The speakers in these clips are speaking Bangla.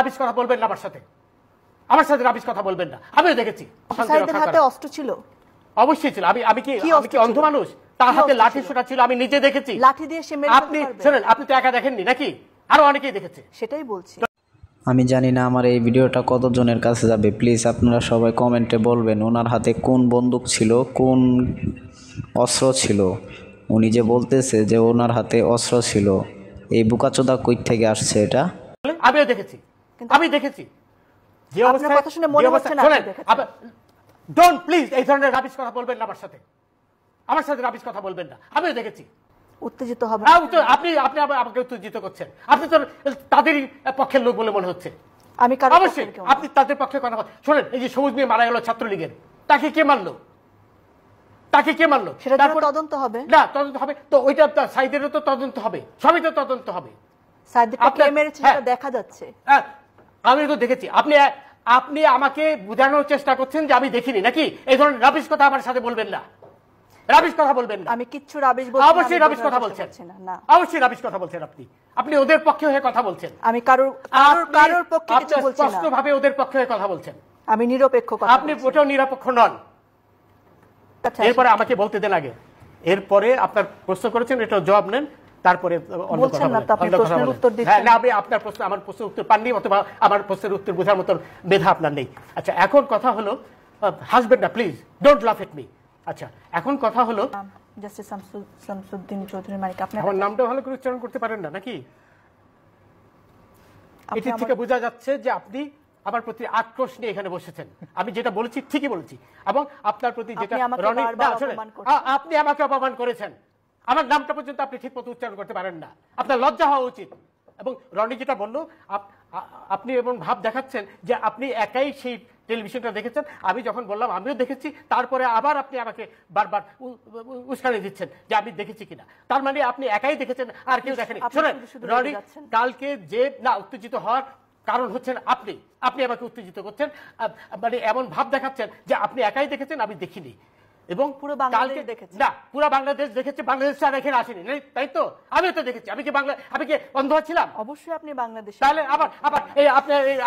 রাবিশ কথা বলবেন না আমার সাথে রাবিশ কথা বলবেন না। আমিও দেখেছি অফিসারদের হাতে অস্ত্র ছিল, অবশ্যই ছিল। আমি কি অন্ধ মানুষ? তার হাতে লাঠি সোটা ছিল, আমি নিজে দেখেছি। লাঠি দিয়ে সে মেরে আপনি শুনেন, আপনি তো একা দেখেননি নাকি, আরো অনেকেই দেখেছে। সেটাই বলছি। আমি জানি না আমার এই ভিডিওটা কতজনের কাছে যাবে, প্লিজ আপনারা সবাই কমেন্টে বলবেন ওনার হাতে কোন বন্দুক ছিল, কোন অস্ত্র ছিল। উনি যে বলতেছে যে ওনার হাতে অস্ত্র ছিল, এই বুকাচোদা কই থেকে আসছে এটা? আমিও দেখেছি, আমি দেখেছি যে আপনার কথা শুনে মনে হচ্ছে না আপনি দেখেছেন। ডোন্ট প্লিজ এই ধরনের রাবিশ কথা বলবেন না আমার সাথে রাবিশ কথা বলবেন না। আমিও দেখেছি। উত্তেজিত হবে আপনি আমাকে উত্তেজিত করছেন। আপনি তো তাদেরই পক্ষের লোক বলে মনে হচ্ছে। আমি অবশ্যই আপনি তাদের পক্ষে কথা বলেন। শোনেন, এই যে সবুজ মিয়া মারা গেল ছাত্রলীগের, তাকে কে মারলো? সেটা তদন্ত হবে না, তদন্ত হবে তো, ওইটা সাইদেরও তো তদন্ত হবে, সবই তো তদন্ত হবে। দেখা যাচ্ছে, আমি তো দেখেছি। আপনি আমাকে বোঝানোর চেষ্টা করছেন যে আমি দেখিনি নাকি? এই ধরনের রাবিশ কথা আমার সাথে বলবেন না, আমি কিচ্ছু রাবিশ বলছি না। অবশ্যই রাবিশ কথা বলছেন, অবশ্যই রাবিশ কথা বলছেন। আপনি ওদের পক্ষে হয়ে কথা বলছেন। আমি কারোর পক্ষে কিছু বলছি না, স্পষ্টভাবে ওদের পক্ষে হয়ে কথা বলছেন। আমি নিরপেক্ষ কথা। আপনি ওটাও নিরপেক্ষ নন। এরপরে আমাকে বলতে দেন আগে। এরপরে আপনার প্রশ্ন করেছেন, এটা জবাব নেন, তারপরে অন্য কথা বলেন। আপনার প্রশ্ন আমার প্রশ্নের উত্তর পাননি, অথবা আমার প্রশ্নের উত্তর বোঝার মতো মেধা আপনার নেই। আচ্ছা, এখন কথা হলো, হাসবেন না প্লিজ, ডোন্ট লাফ এট মি। আচ্ছা, এখন কথা হলো, জাস্টিস শামসুদ্দিন চৌধুরী মানিক, আপনি আমার নামটা ভালো করে উচ্চারণ করতে পারেন না নাকি? এটি থেকে বোঝা যাচ্ছে যে আপনি আমার প্রতি আক্রোশ নিয়ে এখানে বসেছেন। আমি যেটা বলেছি ঠিকই বলেছি, এবং আপনার প্রতি যেটা আপনি আমাকে অপমান করেছেন, আমার নামটা পর্যন্ত আপনি ঠিক মতো উচ্চারণ করতে পারেন না। আপনার লজ্জা হওয়া উচিত। এবং রনি যেটা বললো, আপনি এমন ভাব দেখাচ্ছেন যে আপনি একাই সেই টেলিভিশনটা দেখেছেন। আমি যখন বললাম আমিও দেখেছি, তারপরে আবার আপনি আমাকে বারবার উস্কানি দিচ্ছেন যে আমি দেখেছি কিনা। তার মানে আপনি একাই দেখেছেন, আর কেউ দেখেনি। শোনেন রনি, কালকে যে না উত্তেজিত হওয়ার কারণ হচ্ছেন আপনি আমাকে উত্তেজিত করছেন, মানে এমন ভাব দেখাচ্ছেন যে আপনি একাই দেখেছেন, আমি দেখিনি। এবং পুরো বাংলাদেশ দেখেছে, না পুরো বাংলাদেশ দেখেছে, বাংলাদেশ আর এখানে আসেনি, তাই তো? আমিও তো দেখেছি। আমি কি অন্ধ ছিলাম? অবশ্যই আপনি বাংলাদেশ। তাহলে আবার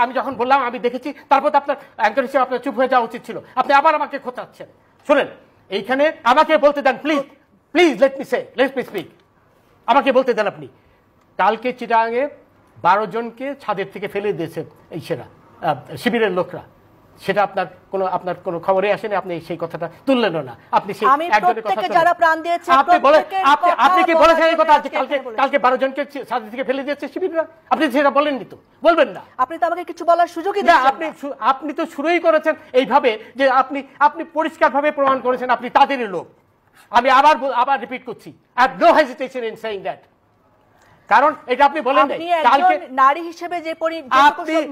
আমি যখন বললাম আমি দেখেছি, তারপর আপনার অ্যাঙ্কর হিসেবে আপনার চুপ হয়ে যাওয়া উচিত ছিল। আপনি আবার আমাকে খোঁচাচ্ছেন। শোনেন, এইখানে আমাকে বলতে দেন প্লিজ লেট মি স্পিক। আমাকে বলতে দেন। আপনি কালকে চিটাগাঙে 12 জনকে ছাদের থেকে ফেলে দিয়েছে এই শিবিরের লোকরা, সেটা আপনার কোনো খবরে আসেনি, আপনি সেই কথাটা তুললেন না। আপনি সেই একজনের কথা যারা প্রাণ দিয়েছে আপনি কি বলেছেন এই কথা যে কালকে 12 জনকে ছাদের থেকে ফেলে দিয়েছে শিবিররা? আপনি সেটা বলেননি তো, বলবেন না। আপনি তো আমাকে কিছু বলার সুযোগই দেন না। আপনি তো শুরুই করেছেন এইভাবে যে আপনি পরিষ্কারভাবে প্রমাণ করেছেন আপনি তাদেরই লোক। আমি আবার রিপিট করছি, I have no hesitation in saying that. কারণ এটা আপনি বলেন কালকে নারী হিসেবে যে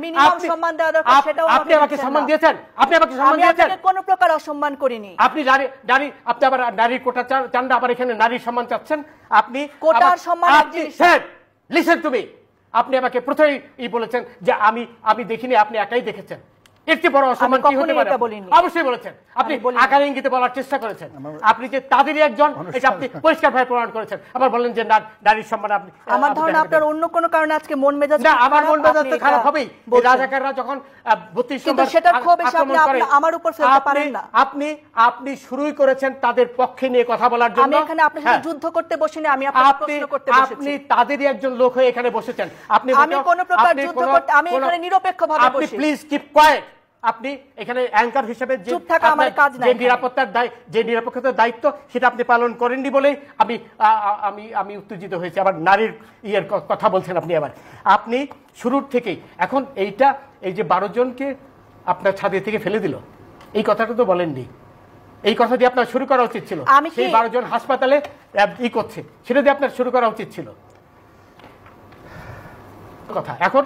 মিনিমাম সম্মান দেওয়া দরকার সেটাও আপনি আমাকে সম্মান দিয়েছেন। কোনো প্রকার অসম্মান করিনি। আপনি আবার নারীর কোটা চান না, আবার এখানে নারীর সম্মান চাচ্ছেন। আপনি কোটার সম্মান লিসেন টু মি। আপনি আমাকে প্রথমেই বলেছেন যে আমি দেখিনি, আপনি একাই দেখেছেন। এর চেয়ে বড় অসম্মান কি হতে পারে? অবশ্যই বলেছেন। আপনি আকার ইঙ্গিতে বলার চেষ্টা করেছেন, আপনি যে তাদেরই একজন, এটা আপনি পরিষ্কারভাবে প্রমাণ করেছেন। আবার বলেন যে নারীর সম্মান আপনি। আমার ধারণা আপনার অন্য কোনো কারণে আজকে মন মেজাজ না, আমার মন মেজাজ তো খারাপ হবেই। রাজাকাররা যখন 32 নম্বর আমার উপর ফেলতে পারেন না। আপনি শুরুই করেছেন তাদের পক্ষে নিয়ে কথা বলার জন্য। আমি এখানে আপনার সাথে যুদ্ধ করতে বসিনি, আমি আপনাকে প্রশ্ন করতে বসেছি। আপনি তাদেরই একজন লোক হয়ে এখানে বসেছেন। আমি কোনো প্রকার যুদ্ধ করতে, আমি এখানে নিরপেক্ষভাবে বসেছি। আপনি প্লিজ কিপ কোয়েট। আপনি এখানে অ্যাঙ্কার হিসেবে যে নিরাপত্তার দায়িত্ব সেটা আপনি পালন করেননি বলেই আমি উত্তেজিত হয়েছি। আবার নারীর কথা বলছেন আপনি শুরুর থেকেই। এখন এই যে 12 জনকে আপনার ছাদে থেকে ফেলে দিল, এই কথাটা তো বলেননি। এই কথা দিয়ে আপনার শুরু করা উচিত ছিল। সেই 12 জন হাসপাতালে করছে, সেটা দিয়ে আপনার শুরু করা উচিত ছিল কথা। এখন